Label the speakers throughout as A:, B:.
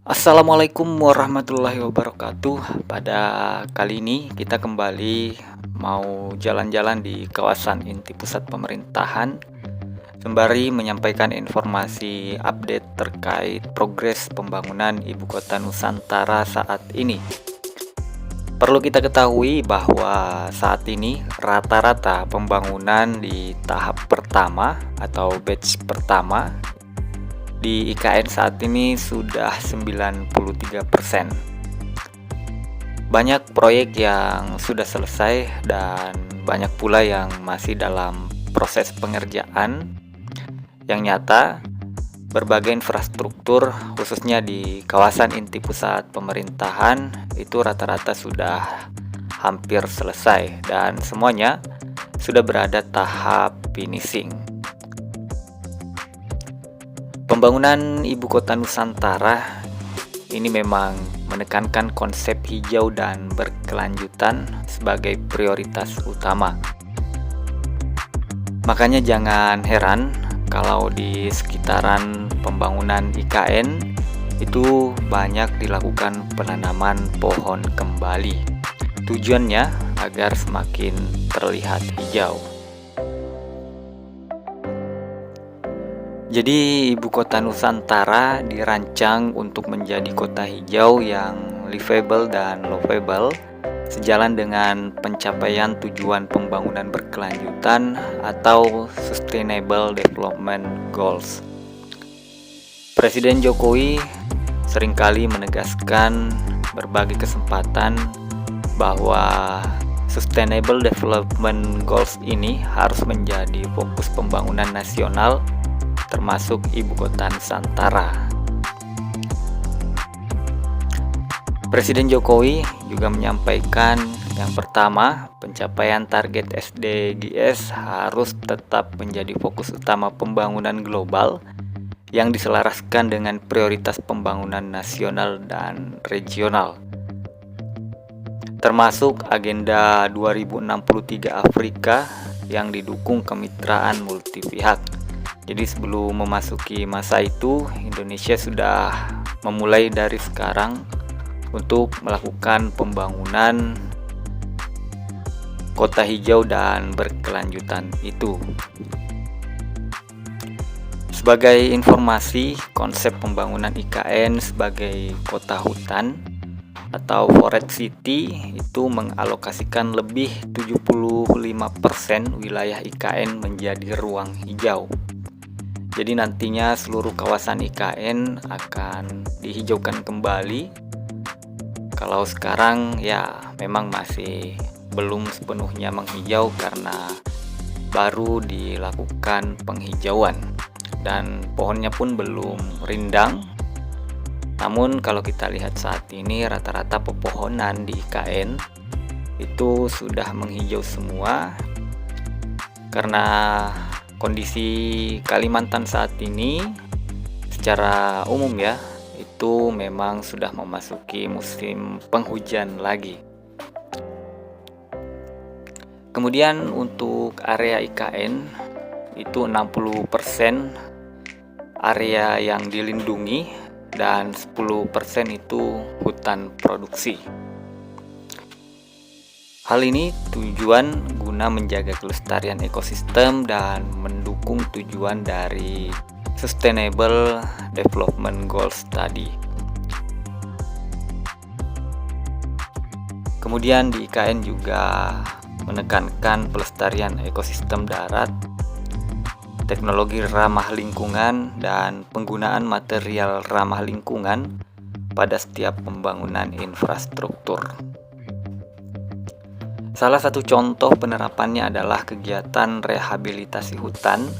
A: Assalamualaikum warahmatullahi wabarakatuh. Pada kali ini kita kembali mau jalan-jalan di kawasan inti pusat pemerintahan, sembari menyampaikan informasi update terkait progres pembangunan Ibu Kota Nusantara saat ini. Perlu kita ketahui bahwa saat ini rata-rata pembangunan di tahap pertama atau batch pertama di IKN saat ini sudah 93%. Banyak proyek yang sudah selesai dan banyak pula yang masih dalam proses pengerjaan. Yang nyata, berbagai infrastruktur khususnya di kawasan inti pusat pemerintahan itu rata-rata sudah hampir selesai dan semuanya sudah berada tahap finishing. Pembangunan Ibu Kota Nusantara ini memang menekankan konsep hijau dan berkelanjutan sebagai prioritas utama. Makanya jangan heran kalau di sekitaran pembangunan IKN itu banyak dilakukan penanaman pohon kembali. Tujuannya agar semakin terlihat hijau. Jadi Ibu Kota Nusantara dirancang untuk menjadi kota hijau yang livable dan lovable, sejalan dengan pencapaian tujuan pembangunan berkelanjutan atau Sustainable Development Goals. Presiden Jokowi seringkali menegaskan berbagai kesempatan bahwa Sustainable Development Goals ini harus menjadi fokus pembangunan nasional termasuk Ibu Kota Nusantara. Presiden Jokowi juga menyampaikan yang pertama, pencapaian target SDGs harus tetap menjadi fokus utama pembangunan global yang diselaraskan dengan prioritas pembangunan nasional dan regional, termasuk Agenda 2063 Afrika yang didukung kemitraan multi pihak. Jadi sebelum memasuki masa itu, Indonesia sudah memulai dari sekarang untuk melakukan pembangunan kota hijau dan berkelanjutan itu. Sebagai informasi, konsep pembangunan IKN sebagai kota hutan atau Forest City itu mengalokasikan lebih 75% wilayah IKN menjadi ruang hijau. Jadi nantinya seluruh kawasan IKN akan dihijaukan kembali. Kalau sekarang ya memang masih belum sepenuhnya menghijau karena baru dilakukan penghijauan dan pohonnya pun belum rindang. Namun kalau kita lihat saat ini rata-rata pepohonan di IKN itu sudah menghijau semua karena kondisi Kalimantan saat ini secara umum ya itu memang sudah memasuki musim penghujan lagi. Kemudian untuk area IKN itu 60% area yang dilindungi dan 10% itu hutan produksi. Hal ini tujuan guna menjaga kelestarian ekosistem dan mendukung tujuan dari Sustainable Development Goals tadi. Kemudian di IKN juga menekankan pelestarian ekosistem darat, teknologi ramah lingkungan, dan penggunaan material ramah lingkungan pada setiap pembangunan infrastruktur. Salah satu contoh penerapannya adalah kegiatan rehabilitasi hutan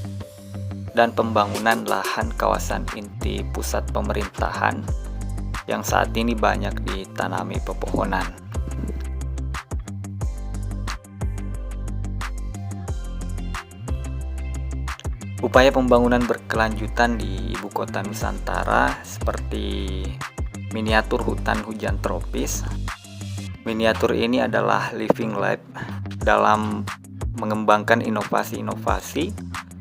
A: dan pembangunan lahan kawasan inti pusat pemerintahan yang saat ini banyak ditanami pepohonan. Upaya pembangunan berkelanjutan di Ibu Kota Nusantara seperti miniatur hutan hujan tropis. Miniatur ini adalah living lab dalam mengembangkan inovasi-inovasi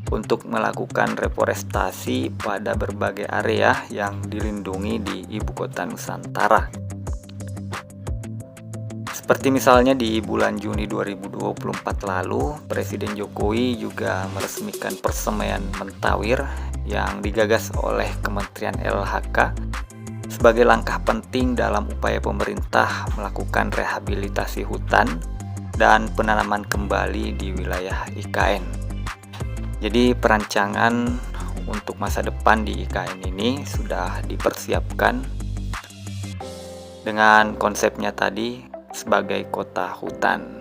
A: untuk melakukan reforestasi pada berbagai area yang dilindungi di Ibu Kota Nusantara. Seperti misalnya di bulan Juni 2024 lalu, Presiden Jokowi juga meresmikan persemaian Mentawir yang digagas oleh Kementerian LHK sebagai langkah penting dalam upaya pemerintah melakukan rehabilitasi hutan dan penanaman kembali di wilayah IKN. Jadi perancangan untuk masa depan di IKN ini sudah dipersiapkan dengan konsepnya tadi sebagai kota hutan.